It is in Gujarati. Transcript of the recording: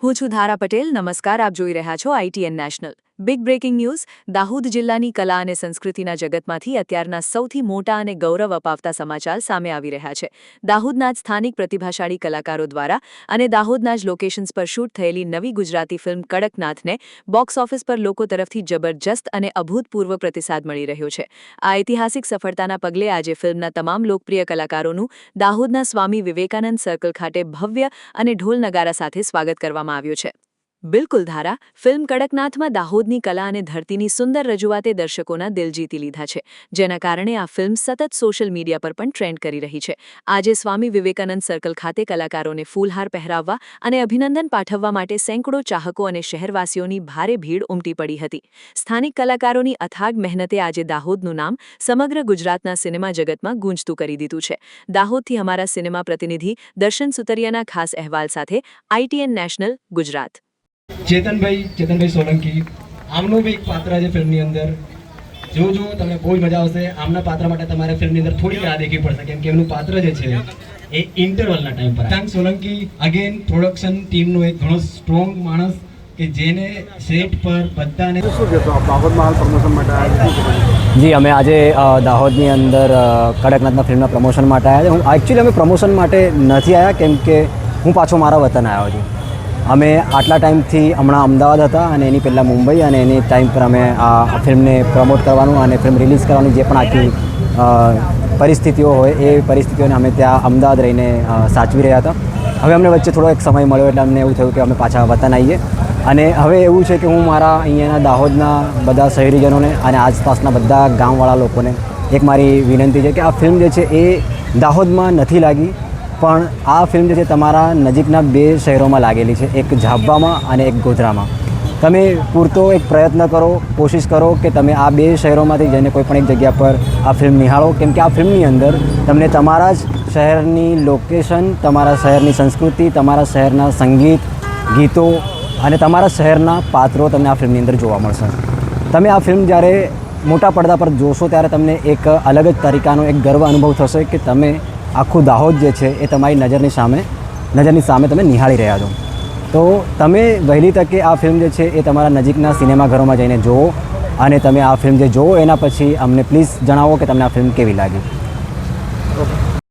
હું છું ધારા પટેલ. નમસ્કાર, આપ જોઈ રહ્યા છો ITN national. Big breaking news. Dahod જિલ્લાની કલા અને સંસ્કૃતિના જગતમાંથી અત્યારના સૌથી મોટા અને ગૌરવ અપાવતા સમાચાર સામે આવી રહ્યા છે. દાહોદના જ સ્થાનિક પ્રતિભાશાળી કલાકારો દ્વારા અને દાહોદના જ લોકેશન્સ પર શૂટ થયેલી નવી ગુજરાતી ફિલ્મ કડકનાથને બોક્સ ઓફિસ પર લોકો તરફથી જબરજસ્ત અને અભૂતપૂર્વ પ્રતિસાદ મળી રહ્યો છે. આ ઐતિહાસિક સફળતાના પગલે આજે ફિલ્મના તમામ લોકપ્રિય કલાકારોનું દાહોદના સ્વામી વિવેકાનંદ સર્કલ ખાતે ભવ્ય અને ઢોલ નગારા સાથે સ્વાગત કરવામાં આવ્યું છે. બિલકુલ ધારા, ફિલ્મ કડકનાથમાં દાહોદની કલા અને ધરતીની સુંદર રજૂઆતે દર્શકોના દિલ જીતી લીધા છે, જેના કારણે આ ફિલ્મ સતત સોશિયલ મીડિયા પર પણ ટ્રેન્ડ કરી રહી છે. આજે સ્વામી વિવેકાનંદ સર્કલ ખાતે કલાકારોને ફૂલહાર પહેરાવવા અને અભિનંદન પાઠવવા માટે સેંકડો ચાહકો અને શહેરવાસીઓની ભારે ભીડ ઉમટી પડી હતી. સ્થાનિક કલાકારોની અથાગ મહેનતે આજે દાહોદનું નામ સમગ્ર ગુજરાતના સિનેમા જગતમાં ગૂંજતું કરી દીધું છે. દાહોદથી અમારા સિનેમા પ્રતિનિધિ દર્શન સુતરિયાના ખાસ અહેવાલ સાથે ITN નેશનલ, ગુજરાત. ચેતનભાઈ સોલંકી આમનું બી એક પાત્ર છે ફિલ્મની અંદર. જો તમને બહુ જ મજા આવશે. આમના પાત્ર માટે તમારે ફિલ્મની અંદર થોડી રાહ દેખવી પડશે, કેમ કે એમનું પાત્ર જે છે એ ઇન્ટરવલના ટાઈમ પર. થેન્ક સોલંકી અગેન પ્રોડક્શન ટીમનો એક ઘણો સ્ટ્રોંગ માણસ કે જેને સેટ પર બધાને શું કહેશો દાહોદમાં હાલ પ્રમોશન માટે આવ્યા? જી, અમે આજે દાહોદની અંદર કડકનાથના ફિલ્મના પ્રમોશન માટે આવ્યા છે. એકચ્યુઅલી અમે પ્રમોશન માટે નથી આવ્યા, કેમ કે હું પાછો મારા વતન આવ્યો છું. અમે આટલા ટાઈમથી હમણાં અમદાવાદ હતા અને એની પહેલાં મુંબઈ, અને એની ટાઈમ પર અમે આ ફિલ્મને પ્રમોટ કરવાનું અને ફિલ્મ રિલીઝ કરવાની જે પણ આખી પરિસ્થિતિઓ હોય એ પરિસ્થિતિઓને અમે ત્યાં અમદાવાદ રહીને સાચવી રહ્યા હતા. હવે અમને વચ્ચે થોડો એક સમય મળ્યો એટલે અમને એવું થયું કે અમે પાછા વતન આવીએ. અને હવે એવું છે કે હું મારા અહીંયાના દાહોદના બધા શહેરીજનોને અને આસપાસના બધા ગામવાળા લોકોને એક મારી વિનંતી છે કે આ ફિલ્મ જે છે એ દાહોદમાં નથી લાગી, પણ આ ફિલ્મ જે છે તમારા નજીકના 2 શહેરોમાં લાગેલી છે, એક ઝાબવામાં અને એક ગોધરામાં. તમે પૂરતો એક પ્રયત્ન કરો, કોશિશ કરો કે તમે આ 2 શહેરોમાંથી જઈને કોઈ પણ એક જગ્યા પર આ ફિલ્મ નિહાળો, કેમ કે આ ફિલ્મની અંદર તમને તમારા જ શહેરની લોકેશન, તમારા શહેરની સંસ્કૃતિ, તમારા શહેરના સંગીત, ગીતો અને તમારા શહેરના પાત્રો તમને આ ફિલ્મની અંદર જોવા મળશે. તમે આ ફિલ્મ જ્યારે મોટા પડદા પર જોશો ત્યારે તમને એક અલગ જ તરીકાનો એક ગર્વ અનુભવ થશે કે તમે આખું દાહોદ જે છે એ તમારી નજરની સામે તમે નિહાળી રહ્યા છો. તો તમે વહેલી તકે આ ફિલ્મ જે છે એ તમારા નજીકના સિનેમાઘરોમાં જઈને જુઓ, અને તમે આ ફિલ્મ જે જુઓ એના પછી અમને પ્લીઝ જણાવો કે તમને આ ફિલ્મ કેવી લાગી.